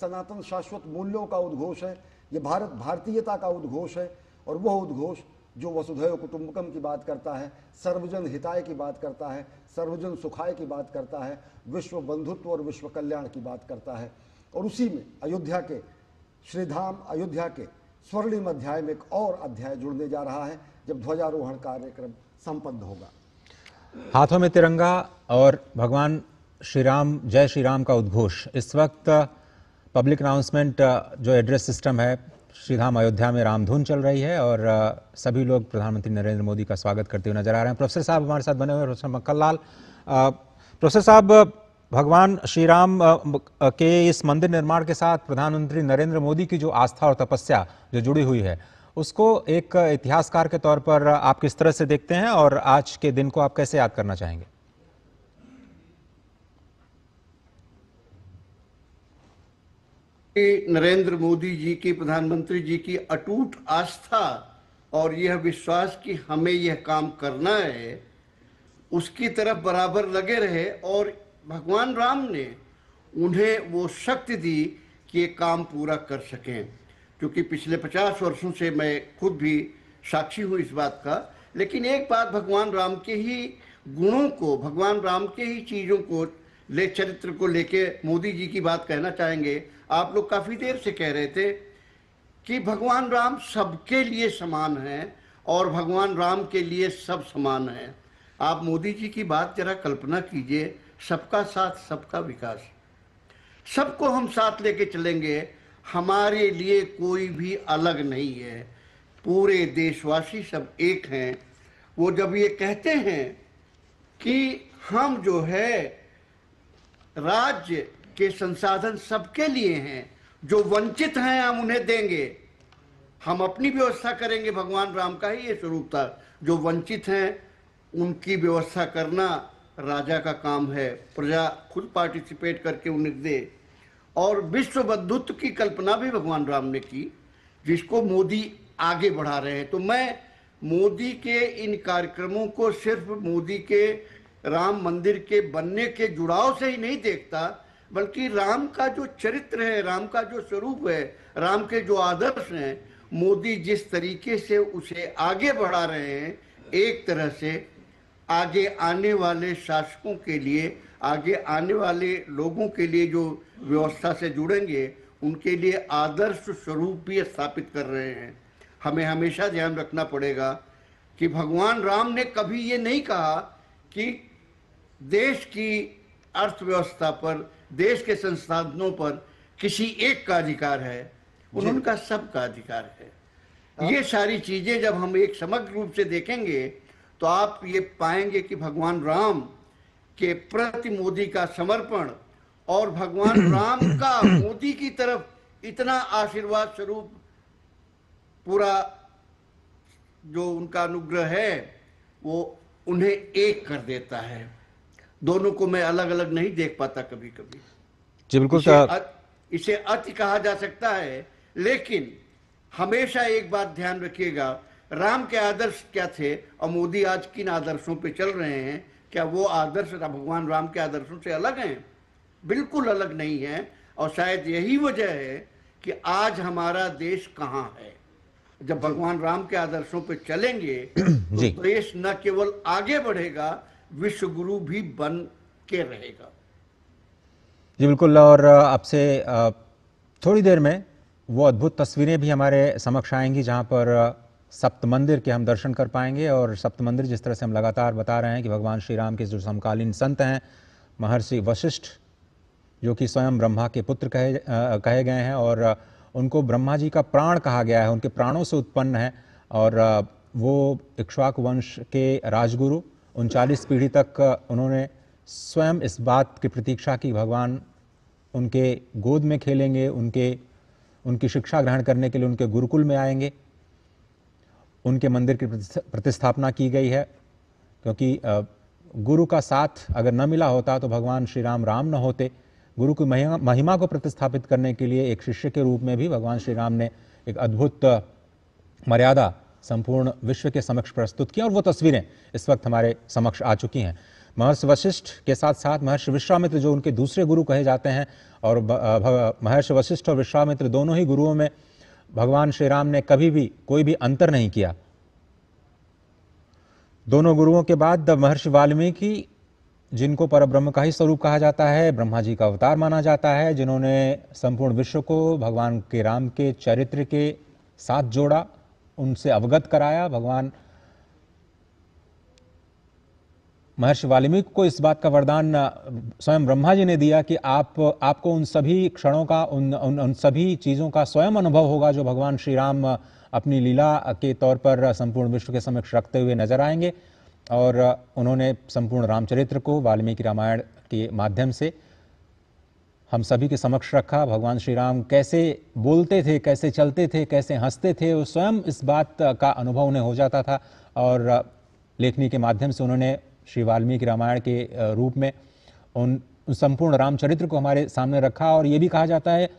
सनातन शाश्वत मूल्यों का उद्घोष है, ये भारत भारतीयता का उद्घोष है। और वह उद्घोष जो वसुधैव कुटुंबकम की बात करता है, सर्वजन हिताय की बात करता है, सर्वजन सुखाय की बात करता है, विश्व बंधुत्व और विश्व कल्याण की बात करता है। और उसी में अयोध्या के श्रीधाम अयोध्या के स्वर्णिम अध्याय में एक और अध्याय जुड़ने जा रहा है जब ध्वजारोहण कार्यक्रम संपन्न होगा। हाथों में तिरंगा और भगवान श्री राम, जय श्री राम का उद्घोष। इस वक्त पब्लिक अनाउंसमेंट जो एड्रेस सिस्टम है, श्रीधाम अयोध्या में रामधुन चल रही है और सभी लोग प्रधानमंत्री नरेंद्र मोदी का स्वागत करते हुए नजर आ रहे हैं। प्रोफेसर साहब हमारे साथ बने हुए, प्रोफेसर मक्खनलाल। प्रोफेसर साहब, भगवान श्री राम के इस मंदिर निर्माण के साथ प्रधानमंत्री नरेंद्र मोदी की जो आस्था और तपस्या जो जुड़ी हुई है, उसको एक इतिहासकार के तौर पर आप किस तरह से देखते हैं और आज के दिन को आप कैसे याद करना चाहेंगे? नरेंद्र मोदी जी की, प्रधानमंत्री जी की अटूट आस्था और यह विश्वास कि हमें यह काम करना है, उसकी तरफ बराबर लगे रहे। और भगवान राम ने उन्हें वो शक्ति दी कि ये काम पूरा कर सकें। क्योंकि पिछले 50 वर्षों से मैं खुद भी साक्षी हूँ इस बात का। लेकिन एक बात भगवान राम के ही गुणों को, भगवान राम के ही चीज़ों को चरित्र को लेके मोदी जी की बात कहना चाहेंगे। आप लोग काफ़ी देर से कह रहे थे कि भगवान राम सबके लिए समान हैं और भगवान राम के लिए सब समान हैं। आप मोदी जी की बात जरा कल्पना कीजिए, सबका साथ सबका विकास, सबको हम साथ लेके चलेंगे, हमारे लिए कोई भी अलग नहीं है, पूरे देशवासी सब एक हैं। वो जब ये कहते हैं कि हम जो है राज्य के संसाधन सबके लिए हैं, जो वंचित हैं हम उन्हें देंगे, हम अपनी व्यवस्था करेंगे। भगवान राम का ही ये स्वरूप था, जो वंचित हैं उनकी व्यवस्था करना राजा का काम है, प्रजा खुद पार्टिसिपेट करके उन्हें दे। और विश्व बंधुत्व की कल्पना भी भगवान राम ने की, जिसको मोदी आगे बढ़ा रहे हैं। तो मैं मोदी के इन कार्यक्रमों को सिर्फ मोदी के राम मंदिर के बनने के जुड़ाव से ही नहीं देखता, बल्कि राम का जो चरित्र है, राम का जो स्वरूप है, राम के जो आदर्श हैं, मोदी जिस तरीके से उसे आगे बढ़ा रहे हैं, एक तरह से आगे आने वाले शासकों के लिए, आगे आने वाले लोगों के लिए जो व्यवस्था से जुड़ेंगे, उनके लिए आदर्श स्वरूप भी स्थापित कर रहे हैं। हमें हमेशा ध्यान रखना पड़ेगा कि भगवान राम ने कभी ये नहीं कहा कि देश की अर्थव्यवस्था पर, देश के संसाधनों पर किसी एक का अधिकार है, उनका सबका अधिकार है। ये सारी चीजें जब हम एक समग्र रूप से देखेंगे तो आप ये पाएंगे कि भगवान राम के प्रति मोदी का समर्पण और भगवान राम का मोदी की तरफ इतना आशीर्वाद स्वरूप पूरा जो उनका अनुग्रह है, वो उन्हें एक कर देता है। दोनों को मैं अलग अलग नहीं देख पाता कभी कभी। जी बिल्कुल, इसे अति कहा जा सकता है, लेकिन हमेशा एक बात ध्यान रखिएगा, राम के आदर्श क्या थे और मोदी आज किन आदर्शों पे चल रहे हैं। क्या वो आदर्श भगवान राम के आदर्शों से अलग हैं? बिल्कुल अलग नहीं है। और शायद यही वजह है कि आज हमारा देश कहाँ है। जब भगवान राम के आदर्शों पे चलेंगे तो देश न केवल आगे बढ़ेगा, विश्व गुरु भी बन के रहेगा। जी बिल्कुल। और आपसे थोड़ी देर में वो अद्भुत तस्वीरें भी हमारे समक्ष आएंगी जहां पर सप्त मंदिर के हम दर्शन कर पाएंगे। और सप्त मंदिर जिस तरह से हम लगातार बता रहे हैं कि भगवान श्री राम के जो समकालीन संत हैं, महर्षि वशिष्ठ, जो कि स्वयं ब्रह्मा के पुत्र कहे गए हैं और उनको ब्रह्मा जी का प्राण कहा गया है, उनके प्राणों से उत्पन्न है। और वो इक्ष्वाकु वंश के राजगुरु, 39 पीढ़ी तक उन्होंने स्वयं इस बात की प्रतीक्षा की भगवान उनके गोद में खेलेंगे, उनकी शिक्षा ग्रहण करने के लिए उनके गुरुकुल में आएंगे। उनके मंदिर की प्रतिस्थापना की गई है, क्योंकि गुरु का साथ अगर न मिला होता तो भगवान श्री राम न होते। गुरु की महिमा को प्रतिस्थापित करने के लिए एक शिष्य के रूप में भी भगवान श्री राम ने एक अद्भुत मर्यादा संपूर्ण विश्व के समक्ष प्रस्तुत किया। और वो तस्वीरें इस वक्त हमारे समक्ष आ चुकी हैं। महर्षि वशिष्ठ के साथ साथ महर्षि विश्वामित्र जो उनके दूसरे गुरु कहे जाते हैं, और महर्षि वशिष्ठ और विश्वामित्र दोनों ही गुरुओं में भगवान श्री राम ने कभी भी कोई भी अंतर नहीं किया। दोनों गुरुओं के बाद महर्षि वाल्मीकि, जिनको परब्रह्म का ही स्वरूप कहा जाता है, ब्रह्मा जी का अवतार माना जाता है, जिन्होंने संपूर्ण विश्व को भगवान के राम के चरित्र के साथ जोड़ा, उनसे अवगत कराया। भगवान महर्षि वाल्मीकि को इस बात का वरदान स्वयं ब्रह्मा जी ने दिया कि आपको उन सभी क्षणों का, उन सभी चीज़ों का स्वयं अनुभव होगा जो भगवान श्री राम अपनी लीला के तौर पर संपूर्ण विश्व के समक्ष रखते हुए नजर आएंगे। और उन्होंने संपूर्ण रामचरित्र को वाल्मीकि रामायण के माध्यम से हम सभी के समक्ष रखा। भगवान श्री राम कैसे बोलते थे, कैसे चलते थे, कैसे हंसते थे, वो स्वयं इस बात का अनुभव उन्हें हो जाता था। और लेखनी के माध्यम से उन्होंने श्री वाल्मीकि रामायण के रूप में उन संपूर्ण रामचरित्र को हमारे सामने रखा। और ये भी कहा जाता है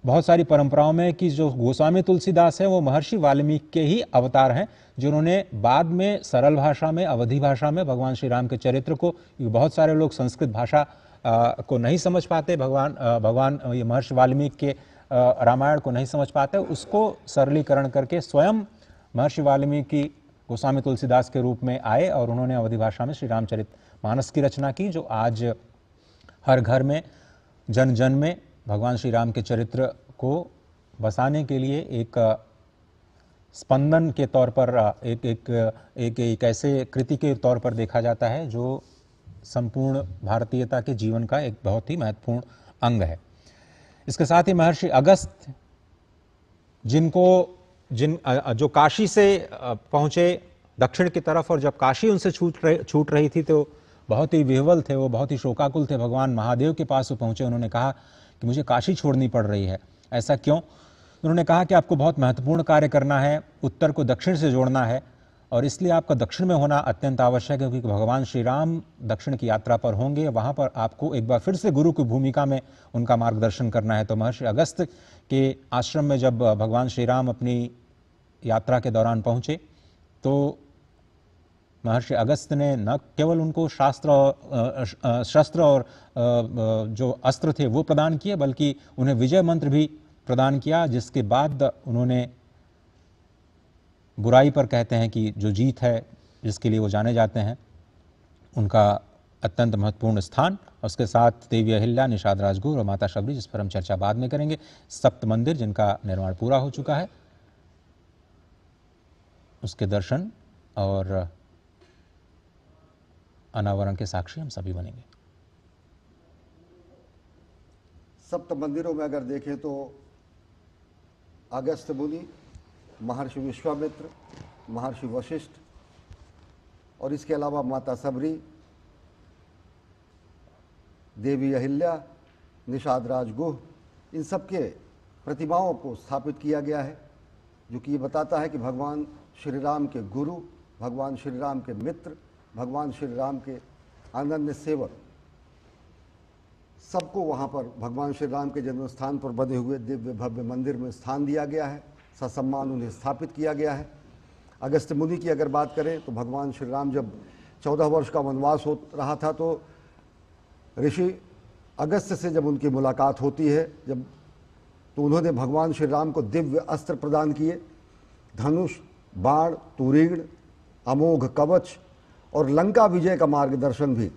बहुत सारी परंपराओं में कि जो गोस्वामी तुलसीदास है वो महर्षि वाल्मीकि के ही अवतार हैं, जिन्होंने बाद में सरल भाषा में, अवधी भाषा में भगवान श्री राम के चरित्र को, बहुत सारे लोग संस्कृत भाषा को नहीं समझ पाते, भगवान ये महर्षि वाल्मीकि के रामायण को नहीं समझ पाते, उसको सरलीकरण करके स्वयं महर्षि वाल्मीकि गोस्वामी तुलसीदास के रूप में आए और उन्होंने अवधी भाषा में श्री रामचरित मानस की रचना की, जो आज हर घर में, जन जन में भगवान श्री राम के चरित्र को बसाने के लिए एक स्पंदन के तौर पर, एक ऐसे कृति के तौर पर देखा जाता है जो संपूर्ण भारतीयता के जीवन का एक बहुत ही महत्वपूर्ण अंग है। इसके साथ ही महर्षि अगस्त, जो काशी से पहुंचे दक्षिण की तरफ, और जब काशी उनसे छूट रही थी तो बहुत ही विह्वल थे, वो बहुत ही शोकाकुल थे। भगवान महादेव के पास वो पहुंचे, उन्होंने कहा कि मुझे काशी छोड़नी पड़ रही है, ऐसा क्यों? उन्होंने कहा कि आपको बहुत महत्वपूर्ण कार्य करना है, उत्तर को दक्षिण से जोड़ना है, और इसलिए आपका दक्षिण में होना अत्यंत आवश्यक है, क्योंकि भगवान श्री राम दक्षिण की यात्रा पर होंगे, वहाँ पर आपको एक बार फिर से गुरु की भूमिका में उनका मार्गदर्शन करना है। तो महर्षि अगस्त के आश्रम में जब भगवान श्री राम अपनी यात्रा के दौरान पहुँचे तो महर्षि अगस्त ने न केवल उनको शस्त्र और जो अस्त्र थे वो प्रदान किए, बल्कि उन्हें विजय मंत्र भी प्रदान किया, जिसके बाद उन्होंने बुराई पर, कहते हैं कि जो जीत है जिसके लिए वो जाने जाते हैं, उनका अत्यंत महत्वपूर्ण स्थान, और उसके साथ देवी अहिल्या, निषाद राजगुरु और माता शबरी, जिस पर हम चर्चा बाद में करेंगे, सप्त मंदिर जिनका निर्माण पूरा हो चुका है, उसके दर्शन और अनावरण के साक्षी हम सभी बनेंगे। सप्त मंदिरों में अगर देखें तो अगस्त्य मुनि, महर्षि विश्वामित्र, महर्षि वशिष्ठ, और इसके अलावा माता सबरी, देवी अहिल्या, निषाद राजगुह, इन सब के प्रतिमाओं को स्थापित किया गया है, जो कि ये बताता है कि भगवान श्री राम के गुरु, भगवान श्री राम के मित्र, भगवान श्री राम के अनन्य सेवक, सबको वहाँ पर भगवान श्री राम के जन्म स्थान पर बने हुए दिव्य भव्य मंदिर में स्थान दिया गया है, ससम्मान उन्हें स्थापित किया गया है। अगस्त्य मुनि की अगर बात करें तो भगवान श्री राम जब 14 वर्ष का वनवास हो रहा था तो ऋषि अगस्त्य से जब उनकी मुलाकात होती है, तो उन्होंने भगवान श्री राम को दिव्य अस्त्र प्रदान किए, धनुष, बाण, तुरीण, अमोघ कवच और लंका विजय का मार्गदर्शन भी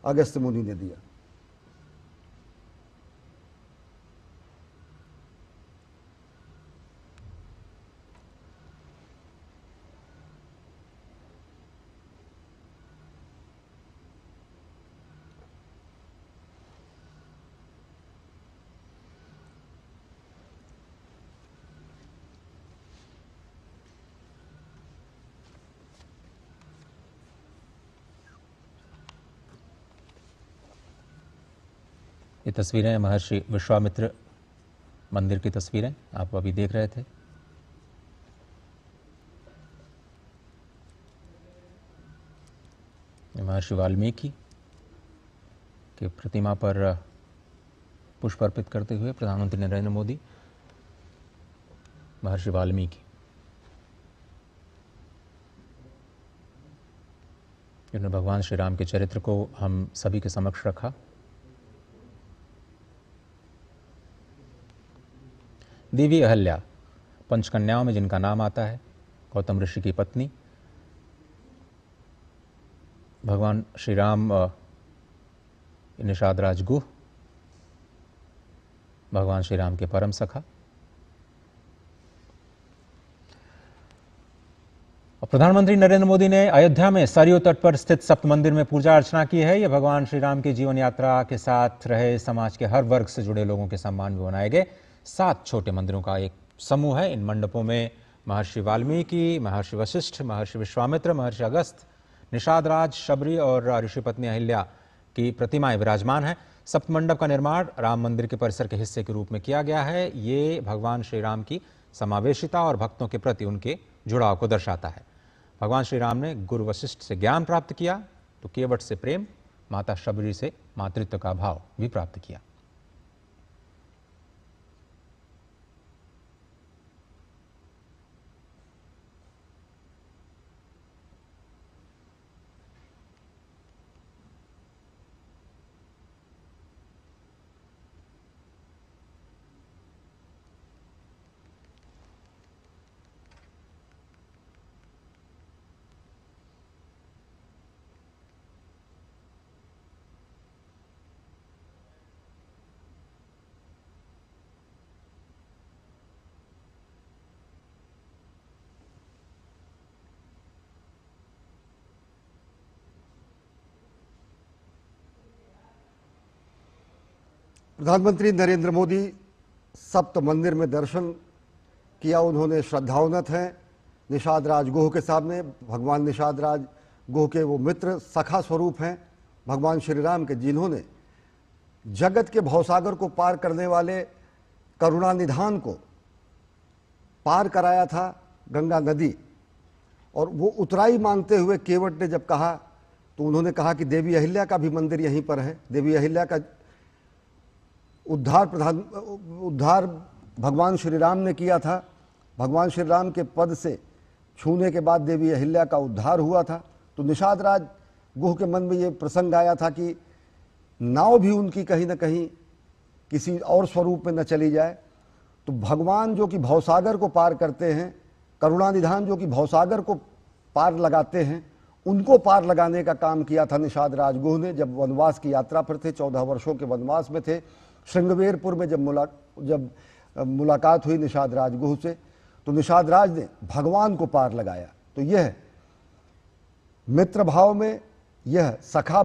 अगस्त्य मुनि ने दिया। ये तस्वीरें महर्षि विश्वामित्र मंदिर की तस्वीरें आप अभी देख रहे थे। महर्षि वाल्मीकि के प्रतिमा पर पुष्प अर्पित करते हुए प्रधानमंत्री नरेंद्र मोदी, महर्षि वाल्मीकि। जिन्होंने भगवान श्री राम के चरित्र को हम सभी के समक्ष रखा। देवी अहल्या, पंचकन्याओं में जिनका नाम आता है, गौतम ऋषि की पत्नी, भगवान श्री राम निषाद राज गुह, भगवान श्री राम के परम सखा। और प्रधानमंत्री नरेंद्र मोदी ने अयोध्या में सरयू तट पर स्थित सप्त मंदिर में पूजा अर्चना की है। यह भगवान श्री राम की जीवन यात्रा के साथ रहे समाज के हर वर्ग से जुड़े लोगों के सम्मान में बनाए गए 7 छोटे मंदिरों का एक समूह है। इन मंडपों में महर्षि वाल्मीकि, महर्षि वशिष्ठ, महर्षि विश्वामित्र, महर्षि अगस्त्य, निषाद राज, शबरी और ऋषि पत्नी अहिल्या की प्रतिमाएं विराजमान हैं। सप्त मंडप का निर्माण राम मंदिर के परिसर के हिस्से के रूप में किया गया है। ये भगवान श्री राम की समावेशिता और भक्तों के प्रति उनके जुड़ाव को दर्शाता है। भगवान श्री राम ने गुरु वशिष्ठ से ज्ञान प्राप्त किया तो केवट से प्रेम, माता शबरी से मातृत्व का भाव भी प्राप्त किया। प्रधानमंत्री नरेंद्र मोदी सप्त मंदिर में दर्शन किया। उन्होंने श्रद्धावनत हैं निषाद राज गुह के सामने। भगवान निषाद राज गुह के वो मित्र सखा स्वरूप हैं भगवान श्री राम के, जिन्होंने जगत के भवसागर को पार करने वाले करुणा निधान को पार कराया था गंगा नदी। और वो उतराई मांगते हुए केवट ने जब कहा तो उन्होंने कहा कि देवी अहिल्या का भी मंदिर यहीं पर है। देवी अहिल्या का उद्धार भगवान श्री राम ने किया था। भगवान श्री राम के पद से छूने के बाद देवी अहिल्या का उद्धार हुआ था। तो निषाद राज गुह के मन में ये प्रसंग आया था कि नाव भी उनकी कहीं ना कहीं किसी और स्वरूप में न चली जाए। तो भगवान जो कि भवसागर को पार करते हैं, करुणानिधान जो कि भवसागर को पार लगाते हैं, उनको पार लगाने का काम किया था निषाद राज गुह ने। जब वनवास की यात्रा पर थे, 14 वर्षों के वनवास में थे, श्रृंगवेरपुर में जब मुलाकात हुई निषाद राज गुह से, तो निषाद राज ने भगवान को पार लगाया। तो यह मित्र भाव में, यह सखा